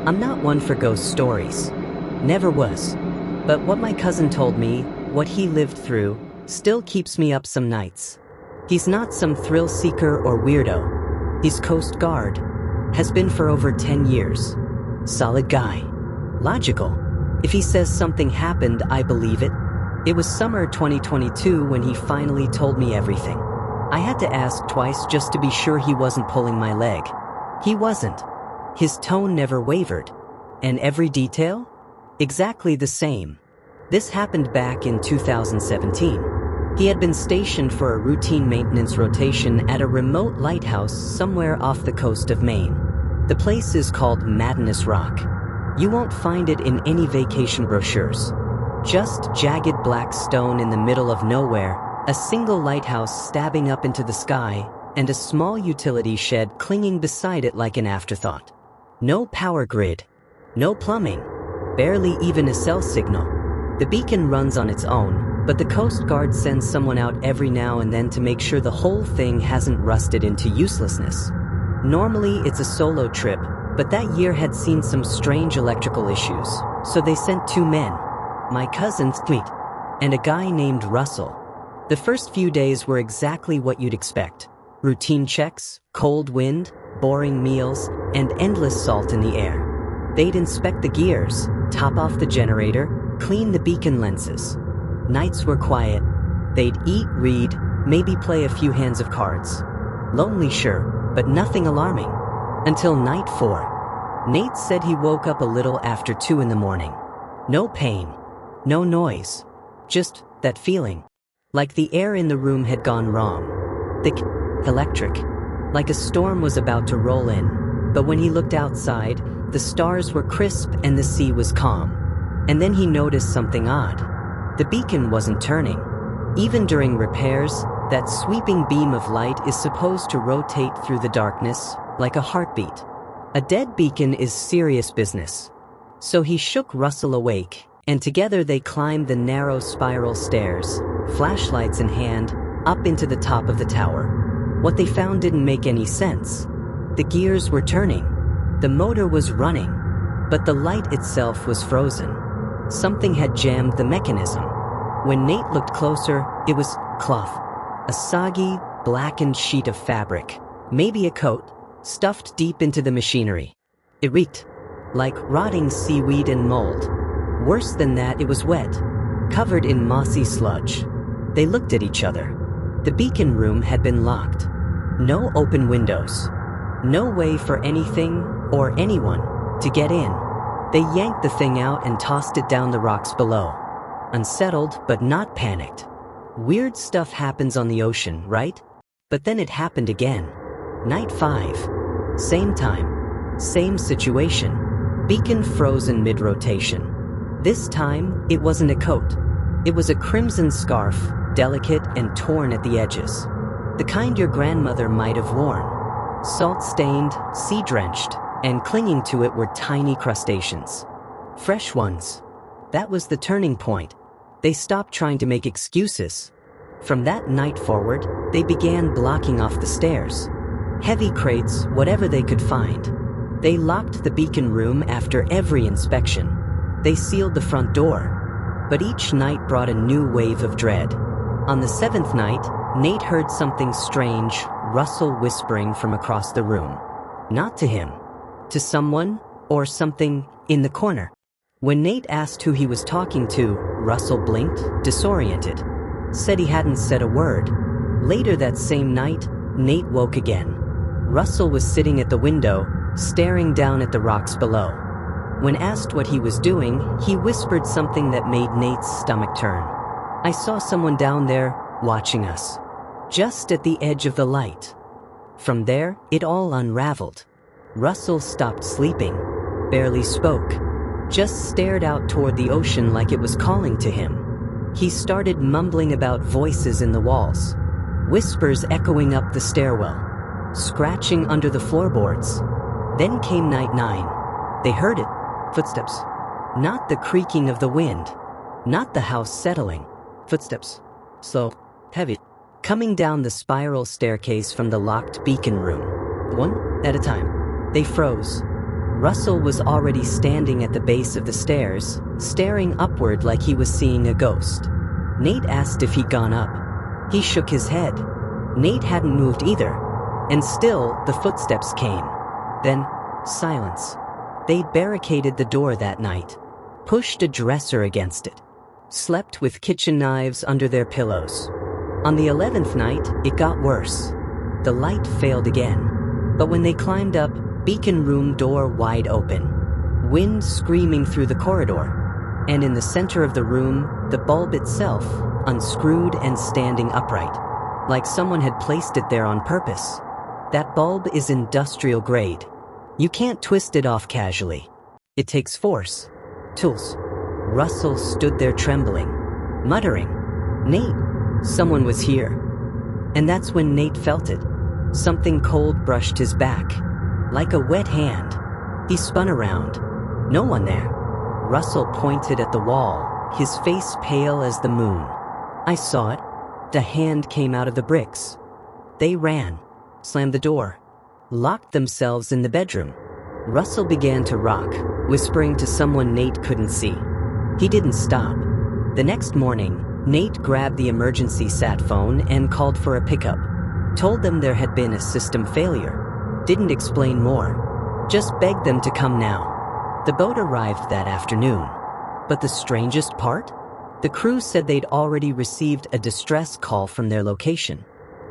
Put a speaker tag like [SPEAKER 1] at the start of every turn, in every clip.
[SPEAKER 1] I'm not one for ghost stories. Never was. But what my cousin told me, what he lived through, still keeps me up some nights. He's not some thrill seeker or weirdo. He's Coast Guard. Has been for over 10 years. Solid guy. Logical. If he says something happened, I believe it. It was summer 2022 when he finally told me everything. I had to ask twice just to be sure he wasn't pulling my leg. He wasn't. His tone never wavered. And every detail? Exactly the same. This happened back in 2017. He had been stationed for a routine maintenance rotation at a remote lighthouse somewhere off the coast of Maine. The place is called Madness Rock. You won't find it in any vacation brochures. Just jagged black stone in the middle of nowhere, a single lighthouse stabbing up into the sky, and a small utility shed clinging beside it like an afterthought. No power grid. No plumbing. Barely even a cell signal. The beacon runs on its own, but the Coast Guard sends someone out every now and then to make sure the whole thing hasn't rusted into uselessness. Normally it's a solo trip, but that year had seen some strange electrical issues, so they sent 2 men. My cousin's tweet, and a guy named Russell. The first few days were exactly what you'd expect. Routine checks, cold wind, boring meals, and endless salt in the air. They'd inspect the gears, top off the generator, clean the beacon lenses. Nights were quiet. They'd eat, read, maybe play a few hands of cards. Lonely, sure, but nothing alarming. Until night 4. Nate said he woke up a little after 2 in the morning. No pain. No noise. Just that feeling. Like the air in the room had gone wrong. Thick, electric. Like a storm was about to roll in. But when he looked outside, the stars were crisp and the sea was calm. And then he noticed something odd. The beacon wasn't turning. Even during repairs, that sweeping beam of light is supposed to rotate through the darkness, like a heartbeat. A dead beacon is serious business. So he shook Russell awake, and together they climbed the narrow spiral stairs, flashlights in hand, up into the top of the tower. What they found didn't make any sense. The gears were turning. The motor was running. But the light itself was frozen. Something had jammed the mechanism. When Nate looked closer, it was cloth. A soggy, blackened sheet of fabric. Maybe a coat, stuffed deep into the machinery. It reeked. Like rotting seaweed and mold. Worse than that, it was wet. Covered in mossy sludge. They looked at each other. The beacon room had been locked. No open windows. No way for anything, or anyone, to get in. They yanked the thing out and tossed it down the rocks below. Unsettled, but not panicked. Weird stuff happens on the ocean, right? But then it happened again. Night 5. Same time. Same situation. Beacon frozen mid-rotation. This time, it wasn't a coat. It was a crimson scarf, delicate and torn at the edges. The kind your grandmother might have worn. Salt-stained, sea-drenched, and clinging to it were tiny crustaceans. Fresh ones. That was the turning point. They stopped trying to make excuses. From that night forward, they began blocking off the stairs. Heavy crates, whatever they could find. They locked the beacon room after every inspection. They sealed the front door. But each night brought a new wave of dread. On the 7th night, Nate heard something strange, Russell whispering from across the room. Not to him. To someone, or something, in the corner. When Nate asked who he was talking to, Russell blinked, disoriented. Said he hadn't said a word. Later that same night, Nate woke again. Russell was sitting at the window, staring down at the rocks below. When asked what he was doing, he whispered something that made Nate's stomach turn. I saw someone down there, watching us. Just at the edge of the light. From there, it all unraveled. Russell stopped sleeping. Barely spoke. Just stared out toward the ocean like it was calling to him. He started mumbling about voices in the walls. Whispers echoing up the stairwell. Scratching under the floorboards. Then came night 9. They heard it. Footsteps. Not the creaking of the wind. Not the house settling. Footsteps. Slow. Heavy. Coming down the spiral staircase from the locked beacon room. One at a time. They froze. Russell was already standing at the base of the stairs, staring upward like he was seeing a ghost. Nate asked if he'd gone up. He shook his head. Nate hadn't moved either. And still, the footsteps came. Then, silence. They barricaded the door that night, pushed a dresser against it, slept with kitchen knives under their pillows. On the 11th night, it got worse. The light failed again. But when they climbed up, beacon room door wide open, wind screaming through the corridor, and in the center of the room, the bulb itself, unscrewed and standing upright, like someone had placed it there on purpose. That bulb is industrial grade. You can't twist it off casually. It takes force. Tools. Russell stood there trembling, muttering, "Nate, someone was here." And that's when Nate felt it. Something cold brushed his back, like a wet hand. He spun around. No one there. Russell pointed at the wall, his face pale as the moon. I saw it. The hand came out of the bricks. They ran, slammed the door, locked themselves in the bedroom. Russell began to rock, whispering to someone Nate couldn't see. He didn't stop. The next morning, Nate grabbed the emergency sat phone and called for a pickup. Told them there had been a system failure. Didn't explain more. Just begged them to come now. The boat arrived that afternoon. But the strangest part? The crew said they'd already received a distress call from their location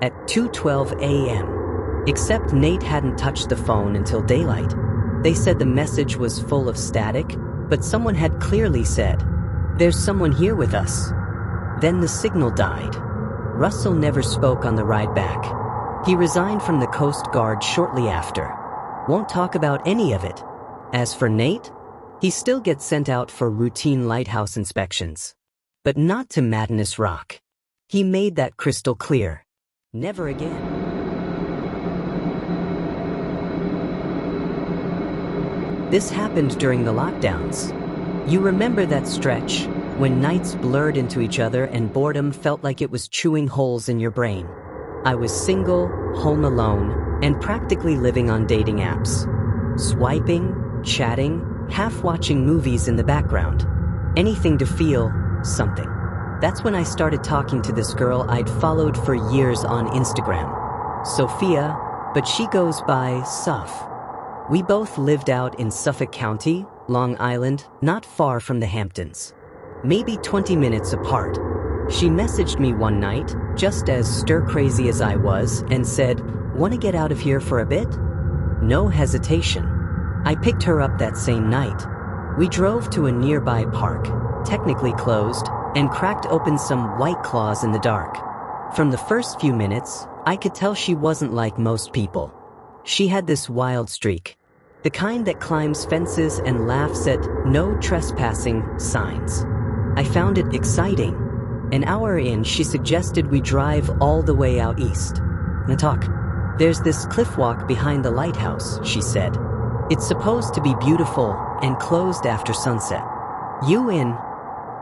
[SPEAKER 1] at 2:12 a.m. Except Nate hadn't touched the phone until daylight. They said the message was full of static, but someone had clearly said, "There's someone here with us." Then the signal died. Russell never spoke on the ride back. He resigned from the Coast Guard shortly after. Won't talk about any of it. As for Nate, he still gets sent out for routine lighthouse inspections. But not to Madness Rock. He made that crystal clear. Never again. This happened during the lockdowns. You remember that stretch when nights blurred into each other and boredom felt like it was chewing holes in your brain. I was single, home alone, and practically living on dating apps. Swiping, chatting, half watching movies in the background. Anything to feel something. That's when I started talking to this girl I'd followed for years on Instagram. Sophia, but she goes by Soph. We both lived out in Suffolk County, Long Island, not far from the Hamptons. Maybe 20 minutes apart. She messaged me one night, just as stir-crazy as I was, and said, "Want to get out of here for a bit?" No hesitation. I picked her up that same night. We drove to a nearby park, technically closed, and cracked open some White Claws in the dark. From the first few minutes, I could tell she wasn't like most people. She had this wild streak. The kind that climbs fences and laughs at "no trespassing" signs. I found it exciting. An hour in, she suggested we drive all the way out east. Natak. "There's this cliff walk behind the lighthouse," she said. "It's supposed to be beautiful and closed after sunset. You in?"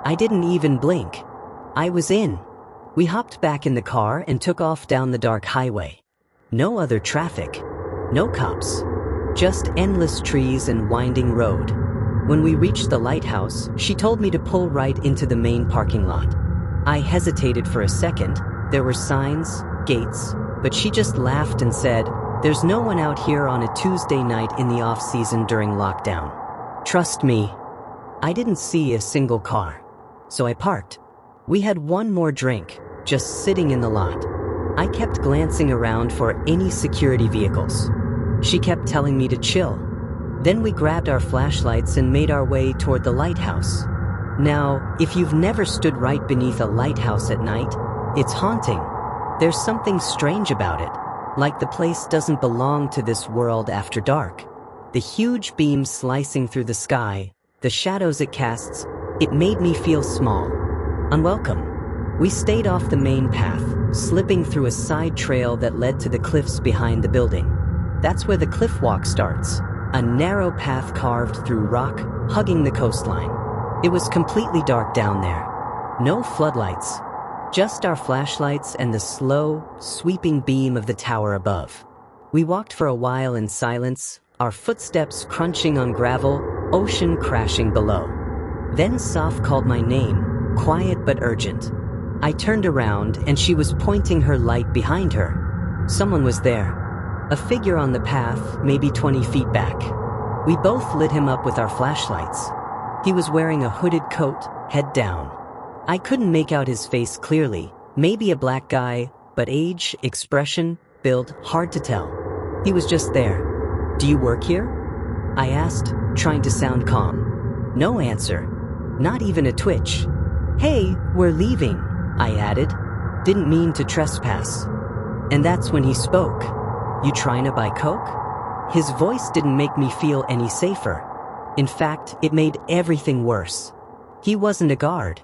[SPEAKER 1] I didn't even blink. I was in. We hopped back in the car and took off down the dark highway. No other traffic. No cops. Just endless trees and winding road. When we reached the lighthouse, she told me to pull right into the main parking lot. I hesitated for a second. There were signs, gates, but she just laughed and said, "There's no one out here on a Tuesday night in the off-season during lockdown. Trust me." I didn't see a single car. So I parked. We had one more drink, just sitting in the lot. I kept glancing around for any security vehicles. She kept telling me to chill. Then we grabbed our flashlights and made our way toward the lighthouse. Now, if you've never stood right beneath a lighthouse at night, it's haunting. There's something strange about it, like the place doesn't belong to this world after dark. The huge beam slicing through the sky, the shadows it casts, it made me feel small, unwelcome. We stayed off the main path, slipping through a side trail that led to the cliffs behind the building. That's where the cliff walk starts, a narrow path carved through rock, hugging the coastline. It was completely dark down there. No floodlights, just our flashlights and the slow, sweeping beam of the tower above. We walked for a while in silence, our footsteps crunching on gravel, ocean crashing below. Then Saf called my name, quiet but urgent. I turned around and she was pointing her light behind her. Someone was there. A figure on the path, maybe 20 feet back. We both lit him up with our flashlights. He was wearing a hooded coat, head down. I couldn't make out his face clearly, maybe a black guy, but age, expression, build, hard to tell. He was just there. "Do you work here?" I asked, trying to sound calm. No answer. Not even a twitch. "Hey, we're leaving," I added. Didn't mean to trespass. And that's when he spoke. "You trying to buy coke?" His voice didn't make me feel any safer. In fact, it made everything worse. He wasn't a guard.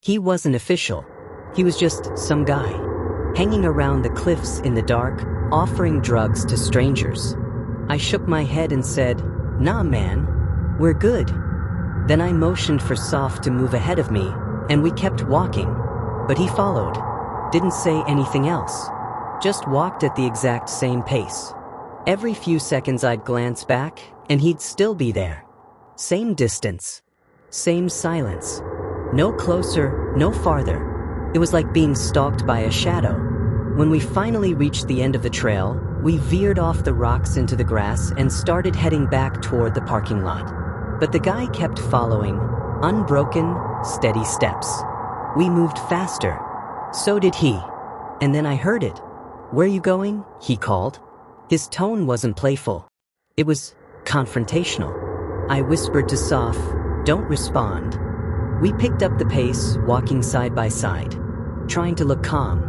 [SPEAKER 1] He wasn't official. He was just some guy, hanging around the cliffs in the dark, offering drugs to strangers. I shook my head and said, "Nah, man, we're good." Then I motioned for Saf to move ahead of me, and we kept walking. But he followed. Didn't say anything else. Just walked at the exact same pace. Every few seconds I'd glance back, and he'd still be there. Same distance. Same silence. No closer, no farther. It was like being stalked by a shadow. When we finally reached the end of the trail, we veered off the rocks into the grass and started heading back toward the parking lot. But the guy kept following, unbroken, steady steps. We moved faster. So did he. And then I heard it. "Where you going?" he called. His tone wasn't playful. It was confrontational. I whispered to Saf, "Don't respond." We picked up the pace, walking side by side, trying to look calm.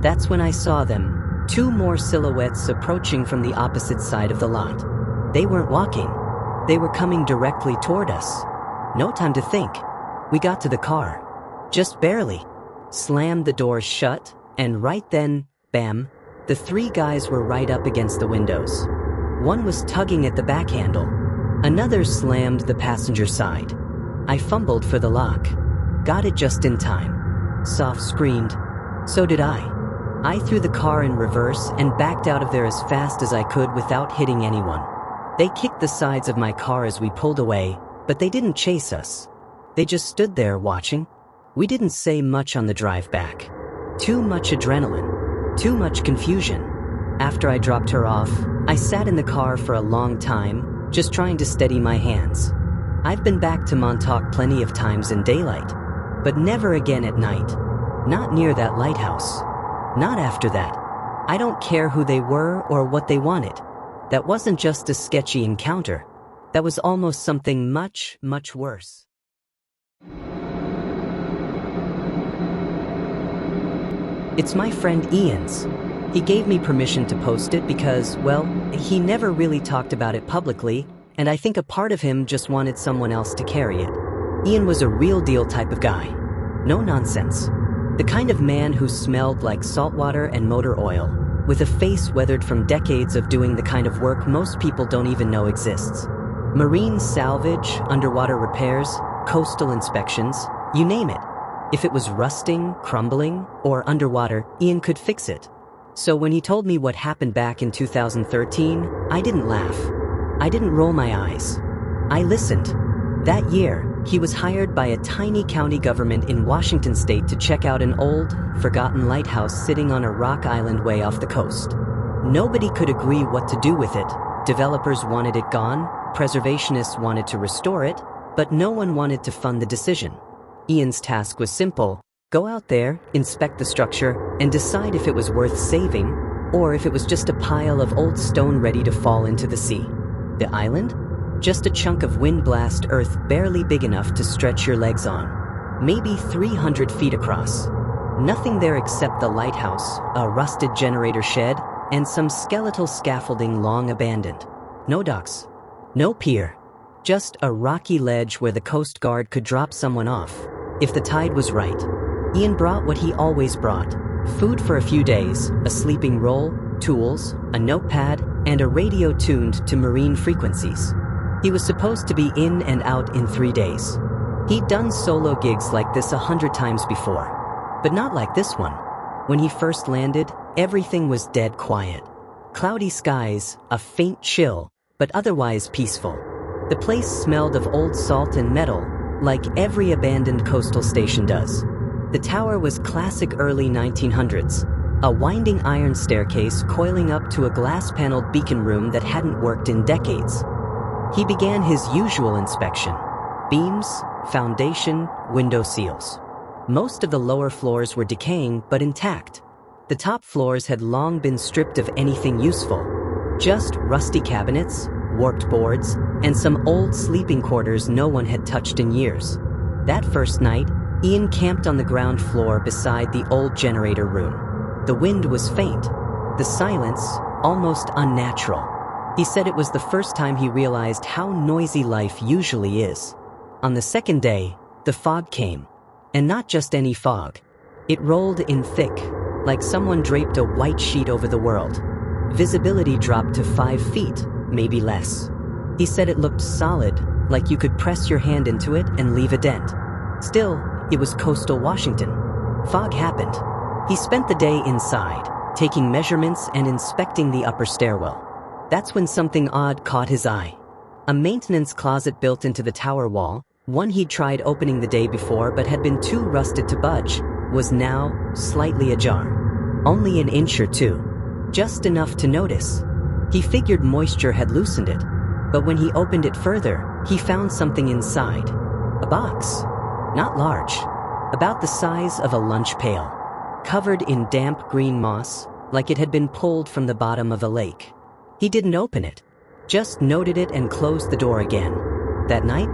[SPEAKER 1] That's when I saw them, two more silhouettes approaching from the opposite side of the lot. They weren't walking. They were coming directly toward us. No time to think. We got to the car. Just barely. Slammed the doors shut, and right then, bam, the three guys were right up against the windows. One was tugging at the back handle. Another slammed the passenger side. I fumbled for the lock. Got it just in time. Saf screamed. So did I. I threw the car in reverse and backed out of there as fast as I could without hitting anyone. They kicked the sides of my car as we pulled away, but they didn't chase us. They just stood there watching. We didn't say much on the drive back. Too much adrenaline. Too much confusion. After I dropped her off, I sat in the car for a long time, just trying to steady my hands. I've been back to Montauk plenty of times in daylight, but never again at night. Not near that lighthouse. Not after that. I don't care who they were or what they wanted. That wasn't just a sketchy encounter. That was almost something much, much worse. It's my friend Ian's. He gave me permission to post it because, well, he never really talked about it publicly, and I think a part of him just wanted someone else to carry it. Ian was a real deal type of guy. No nonsense. The kind of man who smelled like saltwater and motor oil, with a face weathered from decades of doing the kind of work most people don't even know exists. Marine salvage, underwater repairs, coastal inspections, you name it. If it was rusting, crumbling, or underwater, Ian could fix it. So when he told me what happened back in 2013, I didn't laugh. I didn't roll my eyes. I listened. That year, he was hired by a tiny county government in Washington state to check out an old, forgotten lighthouse sitting on a rock island way off the coast. Nobody could agree what to do with it. Developers wanted it gone, preservationists wanted to restore it, but no one wanted to fund the decision. Ian's task was simple. Go out there, inspect the structure, and decide if it was worth saving, or if it was just a pile of old stone ready to fall into the sea. The island? Just a chunk of wind-blast earth barely big enough to stretch your legs on. Maybe 300 feet across. Nothing there except the lighthouse, a rusted generator shed, and some skeletal scaffolding long abandoned. No docks. No pier. Just a rocky ledge where the Coast Guard could drop someone off, if the tide was right. Ian brought what he always brought. Food for a few days, a sleeping roll, tools, a notepad, and a radio tuned to marine frequencies. He was supposed to be in and out in 3 days. He'd done solo gigs like this 100 times before, but not like this one. When he first landed, everything was dead quiet. Cloudy skies, a faint chill, but otherwise peaceful. The place smelled of old salt and metal, like every abandoned coastal station does. The tower was classic early 1900s, a winding iron staircase coiling up to a glass-paneled beacon room that hadn't worked in decades. He began his usual inspection: beams, foundation, window seals. Most of the lower floors were decaying but intact. The top floors had long been stripped of anything useful. Just rusty cabinets, warped boards, and some old sleeping quarters no one had touched in years. That first night, Ian camped on the ground floor beside the old generator room. The wind was faint, the silence almost unnatural. He said it was the first time he realized how noisy life usually is. On the second day, the fog came. And not just any fog. It rolled in thick, like someone draped a white sheet over the world. Visibility dropped to 5 feet, maybe less. He said it looked solid, like you could press your hand into it and leave a dent. Still, it was coastal Washington. Fog happened. He spent the day inside, taking measurements and inspecting the upper stairwell. That's when something odd caught his eye. A maintenance closet built into the tower wall, one he'd tried opening the day before but had been too rusted to budge, was now slightly ajar. Only an inch or two. Just enough to notice. He figured moisture had loosened it, but when he opened it further, he found something inside. A box. Not large. About the size of a lunch pail. Covered in damp green moss, like it had been pulled from the bottom of a lake. He didn't open it. Just noted it and closed the door again. That night,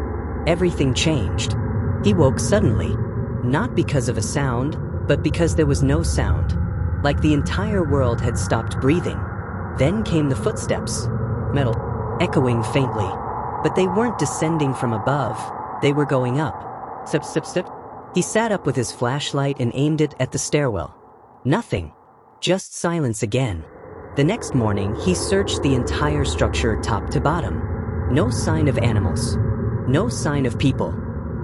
[SPEAKER 1] everything changed. He woke suddenly, not because of a sound, but because there was no sound. Like the entire world had stopped breathing. Then came the footsteps, metal, echoing faintly. But they weren't descending from above, they were going up. Sip, sip, sip. He sat up with his flashlight and aimed it at the stairwell. Nothing. Just silence again. The next morning, he searched the entire structure top to bottom. No sign of animals. No sign of people.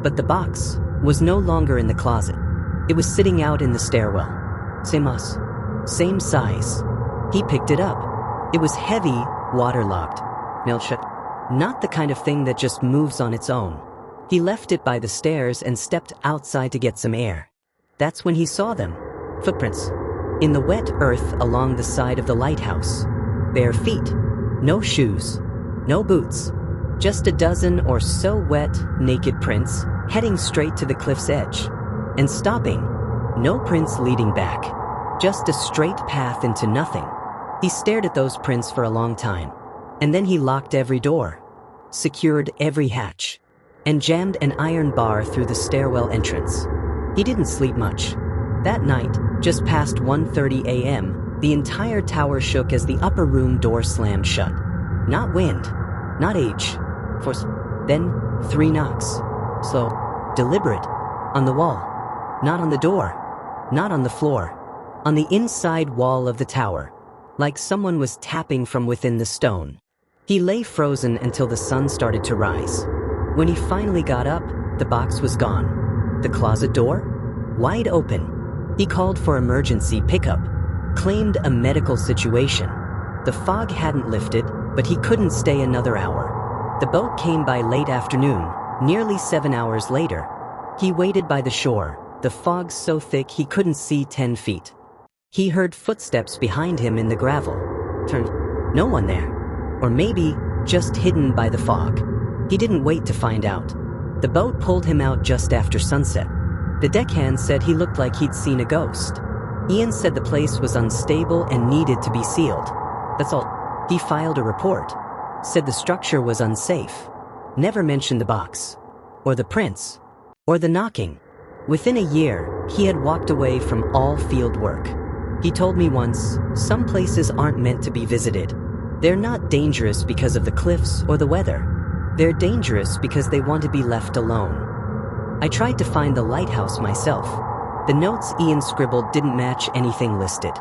[SPEAKER 1] But the box was no longer in the closet. It was sitting out in the stairwell. Same size. He picked it up. It was heavy, waterlogged. Not the kind of thing that just moves on its own. He left it by the stairs and stepped outside to get some air. That's when he saw them. Footprints. In the wet earth along the side of the lighthouse. Bare feet. No shoes. No boots. Just a dozen or so wet, naked prints, heading straight to the cliff's edge. And stopping. No prints leading back. Just a straight path into nothing. He stared at those prints for a long time. And then he locked every door. Secured every hatch. And jammed an iron bar through the stairwell entrance. He didn't sleep much. That night, just past 1:30 a.m., the entire tower shook as the upper room door slammed shut. Not wind. Not age. Force. Then, 3 knocks. Slow. Deliberate. On the wall. Not on the door. Not on the floor. On the inside wall of the tower. Like someone was tapping from within the stone. He lay frozen until the sun started to rise. When he finally got up, the box was gone. The closet door? Wide open. He called for emergency pickup. Claimed a medical situation. The fog hadn't lifted, but he couldn't stay another hour. The boat came by late afternoon, nearly 7 hours later. He waited by the shore, the fog so thick he couldn't see 10 feet. He heard footsteps behind him in the gravel. Turned. No one there. Or maybe, just hidden by the fog. He didn't wait to find out. The boat pulled him out just after sunset. The deckhand said he looked like he'd seen a ghost. Ian said the place was unstable and needed to be sealed. That's all. He filed a report. Said the structure was unsafe. Never mentioned the box. Or the prints. Or the knocking. Within a year, he had walked away from all field work. He told me once, some places aren't meant to be visited. They're not dangerous because of the cliffs or the weather. They're dangerous because they want to be left alone. I tried to find the lighthouse myself. The notes Ian scribbled didn't match anything listed.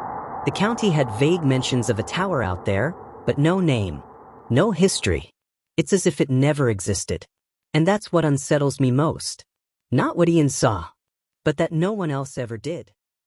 [SPEAKER 1] The county had vague mentions of a tower out there, but no name. No history. It's as if it never existed. And that's what unsettles me most. Not what Ian saw, but that no one else ever did.